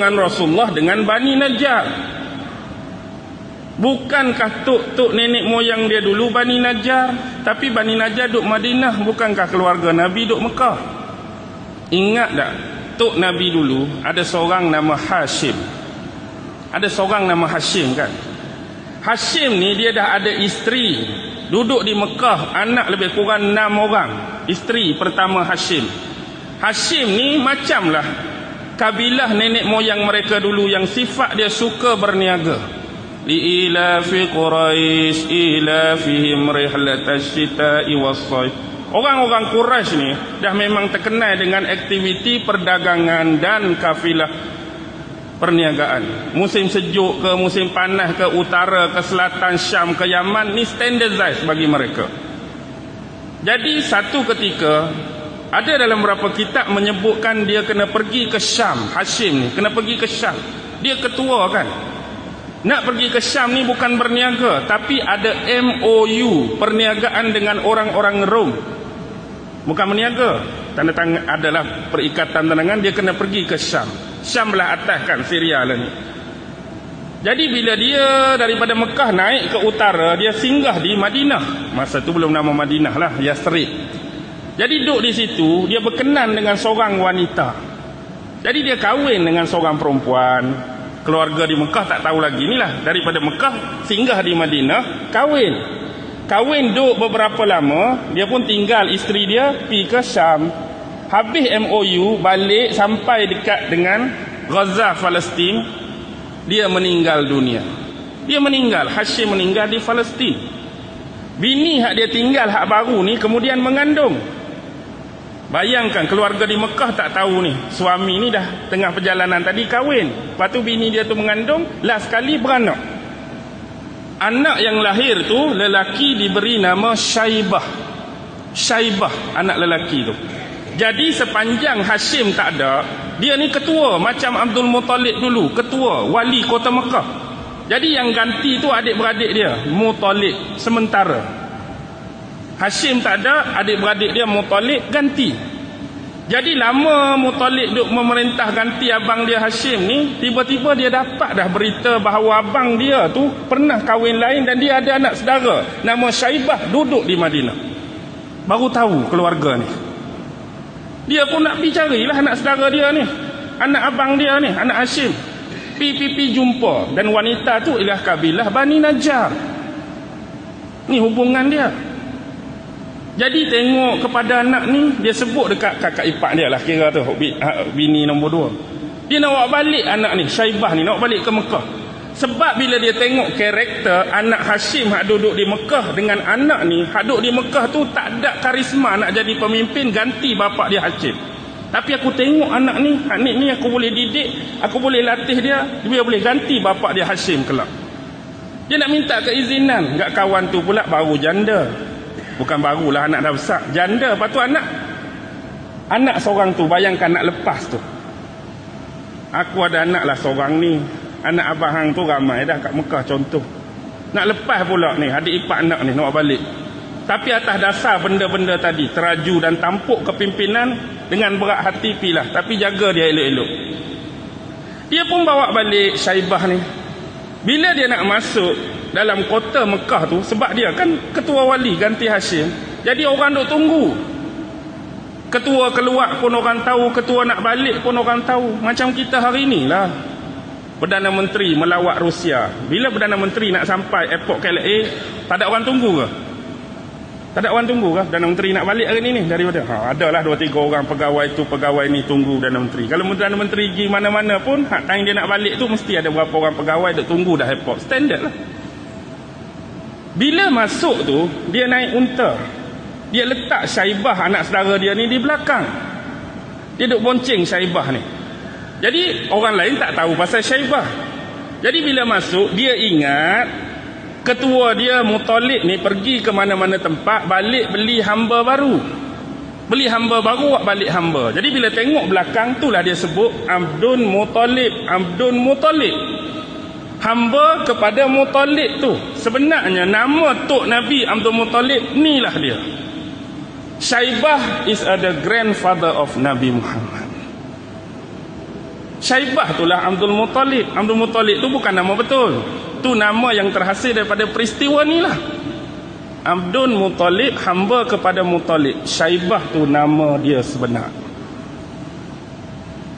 hubungan Rasulullah dengan Bani Najjar. Bukankah tok nenek moyang dia dulu Bani Najjar? Tapi Bani Najjar duduk Madinah. Bukankah keluarga Nabi duduk Mekah? Ingat tak, tok Nabi dulu ada seorang nama Hashim. Ada seorang nama Hashim kan. Hashim ni dia dah ada isteri, duduk di Mekah, anak lebih kurang 6 orang. Isteri pertama Hashim. Hashim ni macamlah kabilah nenek moyang mereka dulu yang sifat dia suka berniaga. Li'ilafi Quraisy ilafihim rihlatash shita'i was-shayf. Orang-orang Quraisy ni dah memang terkenal dengan aktiviti perdagangan dan kafilah perniagaan. Musim sejuk ke musim panas ke, utara ke selatan, Syam ke Yaman, ni standardized bagi mereka. Jadi satu ketika ada dalam beberapa kitab menyebutkan dia kena pergi ke Syam. Hashim ni kena pergi ke Syam. Dia ketua kan. Nak pergi ke Syam ni bukan berniaga, tapi ada MOU, perniagaan dengan orang-orang Rom. Bukan berniaga, tanda tangan, adalah perikatan tangan. Dia kena pergi ke Syam. Syam belah atas kan, Syria lah ni. Jadi bila dia daripada Mekah naik ke utara, dia singgah di Madinah. Masa tu belum nama Madinah lah, Yathrib. Jadi duduk di situ, dia berkenan dengan seorang wanita. Jadi dia kahwin dengan seorang perempuan. Keluarga di Mekah tak tahu lagi ni lah. Daripada Mekah singgah di Madinah, kahwin duduk beberapa lama. Dia pun tinggal isteri dia, pergi ke Syam. Habis MOU, balik sampai dekat dengan Gaza, Palestin, dia meninggal dunia. Dia meninggal, Hashim meninggal di Palestin. Bini hak dia tinggal hak baru ni kemudian mengandung. Bayangkan keluarga di Mekah tak tahu ni, suami ni dah tengah perjalanan tadi kahwin. Lepas tu bini dia tu mengandung, last kali beranak. Anak yang lahir tu lelaki diberi nama Syaibah. Syaibah anak lelaki tu. Jadi sepanjang Hashim tak ada, dia ni ketua macam Abdul Muttalib dulu, ketua wali kota Mekah. Jadi yang ganti tu adik-beradik dia, Muttalib sementara. Hashim tak ada, adik-beradik dia Muttalib ganti. Jadi lama Muttalib duk memerintah ganti abang dia Hashim ni, tiba-tiba dia dapat dah berita bahawa abang dia tu pernah kahwin lain dan dia ada anak saudara nama Syaibah duduk di Madinah. Baru tahu keluarga ni. Dia pun nak pergi carilah anak saudara dia ni, anak abang dia ni, anak Hashim. Pi jumpa, dan wanita tu ialah kabilah Bani Najjar. Ni hubungan dia. Jadi tengok kepada anak ni, dia sebut dekat kakak ipar dia lah kira tu, bini nombor 2. Dia nak bawa balik anak ni, Syaibah ni, nak bawa balik ke Mekah. Sebab bila dia tengok karakter anak Hashim hak duduk di Mekah dengan anak ni hak duduk di Mekah tu, tak ada karisma nak jadi pemimpin, ganti bapak dia Hashim. Tapi aku tengok anak ni aku boleh didik, aku boleh latih dia boleh ganti bapak dia Hashim kelak. Dia nak minta keizinan. Gak kawan tu pula baru janda. Bukan barulah, anak dah besar, janda. Lepas tu anak seorang tu, bayangkan nak lepas tu. Aku ada anak lah seorang ni, anak abang hang tu ramai dah kat Mekah contoh. Nak lepas pula ni, adik ipar anak ni nak balik. Tapi atas dasar benda-benda tadi, teraju dan tampuk kepimpinan, dengan berat hati pilah. Tapi jaga dia elok-elok. Dia pun bawa balik Syaibah ni. Bila dia nak masuk dalam kota Mekah tu, sebab dia kan ketua wali ganti Hashim, jadi orang duk tunggu. Ketua keluar pun orang tahu, ketua nak balik pun orang tahu. Macam kita hari ni lah, Perdana Menteri melawat Rusia. Bila Perdana Menteri nak sampai airport KLA, tak ada orang tunggu ke? Tak ada orang tunggu ke Perdana Menteri nak balik hari ni daripada? Adalah 2-3 orang pegawai tu, pegawai ni tunggu Perdana Menteri. Kalau Perdana Menteri pergi mana-mana pun, time dia nak balik tu mesti ada berapa orang pegawai duk tunggu dah airport. Standard lah. Bila masuk tu, dia naik unta. Dia letak Syaibah anak saudara dia ni di belakang. Dia duk bonceng Syaibah ni. Jadi orang lain tak tahu pasal Syaibah. Jadi bila masuk, dia ingat ketua dia Muttalib ni pergi ke mana-mana tempat, balik beli hamba baru. Beli hamba baru, balik hamba. Jadi bila tengok belakang, itulah dia sebut Abdul Muttalib. Abdul Muttalib, hamba kepada Muttalib tu. Sebenarnya nama tok Nabi Abdul Muttalib ni lah dia. Syaibah is the grandfather of Nabi Muhammad. Syaibah itulah Abdul Muttalib. Abdul Muttalib tu bukan nama betul. Tu nama yang terhasil daripada peristiwa ni lah. Abdul Muttalib, hamba kepada Muttalib. Syaibah tu nama dia sebenar.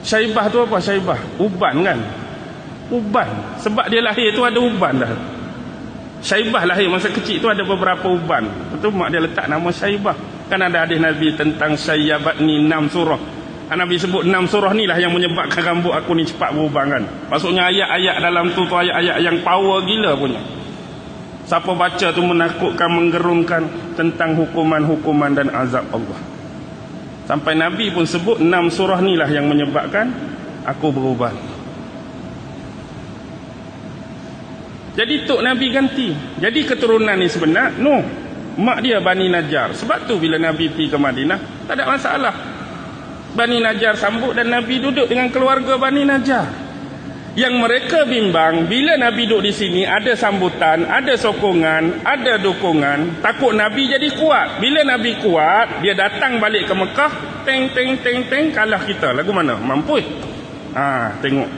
Syaibah tu apa? Syaibah uban kan? Uban. Sebab dia lahir tu ada uban dah. Syaibah lahir masa kecil tu ada beberapa uban. Betul mak dia letak nama Syaibah. Kan ada hadis Nabi tentang Syayyabatni 6 surah. Nabi sebut 6 surah ni lah yang menyebabkan rambut aku ni cepat berubah kan. Maksudnya ayat-ayat dalam tu ayat-ayat yang power gila punya. Siapa baca tu menakutkan, menggerunkan tentang hukuman-hukuman dan azab Allah. Sampai Nabi pun sebut 6 surah ni lah yang menyebabkan aku berubah. Jadi tok Nabi ganti. Jadi keturunan ni sebenar no, mak dia Bani Najjar. Sebab tu bila Nabi pergi ke Madinah tak ada masalah. Bani Najjar sambut dan Nabi duduk dengan keluarga Bani Najjar. Yang mereka bimbang bila Nabi duduk di sini ada sambutan, ada sokongan, ada dukungan, takut Nabi jadi kuat. Bila Nabi kuat, dia datang balik ke Mekah, teng kalah kita. Lagu mana? Mampu. Tengok.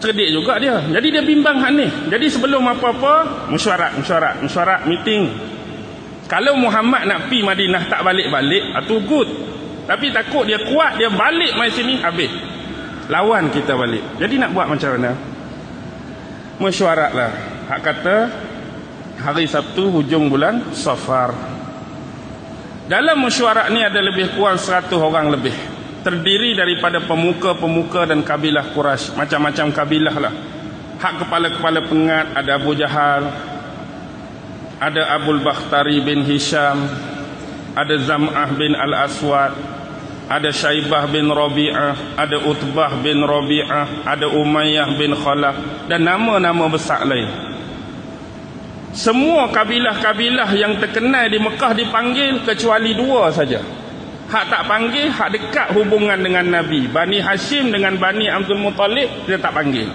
Cerdik juga dia. Jadi dia bimbang hak ni. Jadi sebelum apa-apa, mesyuarat, meeting. Kalau Muhammad nak pi Madinah tak balik-balik, itu good. Tapi takut dia kuat, dia balik mai sini, habis. Lawan kita balik. Jadi nak buat macam mana? Mesyuaratlah. Hak kata hari Sabtu hujung bulan Safar. Dalam mesyuarat ni ada lebih kurang 100 orang lebih. Terdiri daripada pemuka-pemuka dan kabilah Quraisy, macam-macam kabilah lah. Hak kepala-kepala pengat ada Abu Jahal, ada Abul Bakhtari bin Hisham, ada Zam'ah bin Al-Aswad, ada Syaibah bin Rabi'ah, ada Utbah bin Rabi'ah, ada Umayyah bin Khalaf dan nama-nama besar lain. Semua kabilah-kabilah yang terkenal di Mekah dipanggil kecuali 2 saja. Hak tak panggil, hak dekat hubungan dengan Nabi, Bani Hashim dengan Bani Abdul Muttalib, dia tak panggil.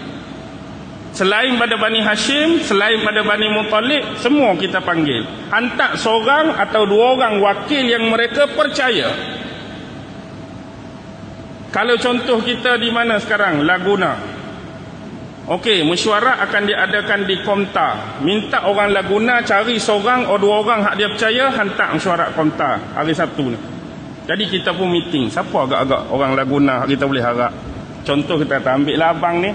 Selain pada Bani Hashim, selain pada Bani Muttalib, semua kita panggil. Hantar seorang atau 2 orang wakil yang mereka percaya. Kalau contoh kita di mana sekarang? Laguna. Okey, mesyuarat akan diadakan di Komta. Minta orang Laguna cari seorang atau 2 orang hak dia percaya, hantar mesyuarat Komta hari Sabtu ni. Jadi kita pun meeting. Siapa agak-agak orang Laguna kita boleh harap? Contoh kita kata ambil lah abang ni.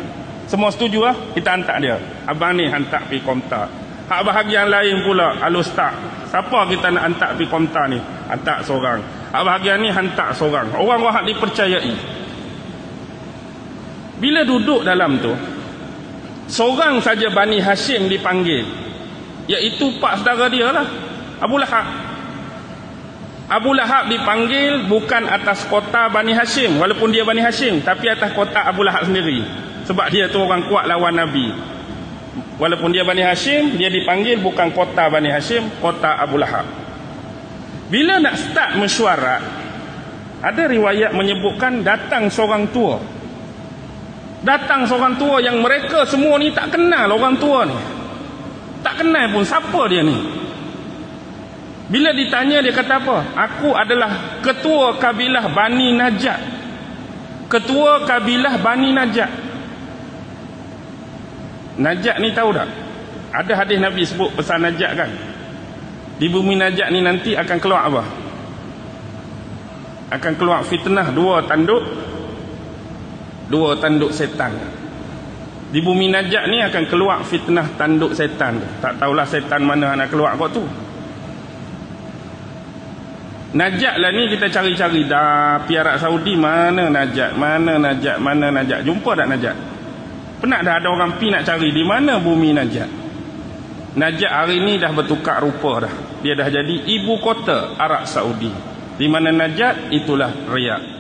Semua setuju lah, kita hantar dia. Abang ni hantar pergi Komta. Hak bahagian lain pula, Al-Ustaz. Siapa kita nak hantar pergi Komta ni? Hantar seorang. Hak bahagian ni hantar seorang. Orang-orang dipercayai. Bila duduk dalam tu, seorang saja Bani Hashim dipanggil, iaitu pak saudara dia lah, Abu Lahab. Abu Lahab dipanggil bukan atas kota Bani Hashim, walaupun dia Bani Hashim, tapi atas kota Abu Lahab sendiri. Sebab dia tu orang kuat lawan Nabi. Walaupun dia Bani Hashim, dia dipanggil bukan kota Bani Hashim, kota Abu Lahab. Bila nak start mesyuarat, ada riwayat menyebutkan datang seorang tua. Datang seorang tua yang mereka semua ni tak kenal orang tua ni. Tak kenal pun siapa dia ni. Bila ditanya dia kata apa? Aku adalah ketua kabilah Bani Najjar. Ketua kabilah Bani Najjar. Najjar ni tahu tak? Ada hadis Nabi sebut pesan Najjar kan? Di bumi Najjar ni nanti akan keluar apa? Akan keluar fitnah 2 tanduk setan. Di bumi Najjar ni akan keluar fitnah tanduk setan. Tak tahulah setan mana nak keluar kau tu. Najjar lah ni kita cari-cari dah pi Arab Saudi, mana Najjar, mana Najjar, mana Najjar. Jumpa tak Najjar? Pernah dah ada orang pi nak cari di mana bumi Najjar. Najjar hari ni dah bertukar rupa dah. Dia dah jadi ibu kota Arab Saudi. Di mana Najjar, itulah Riyadh.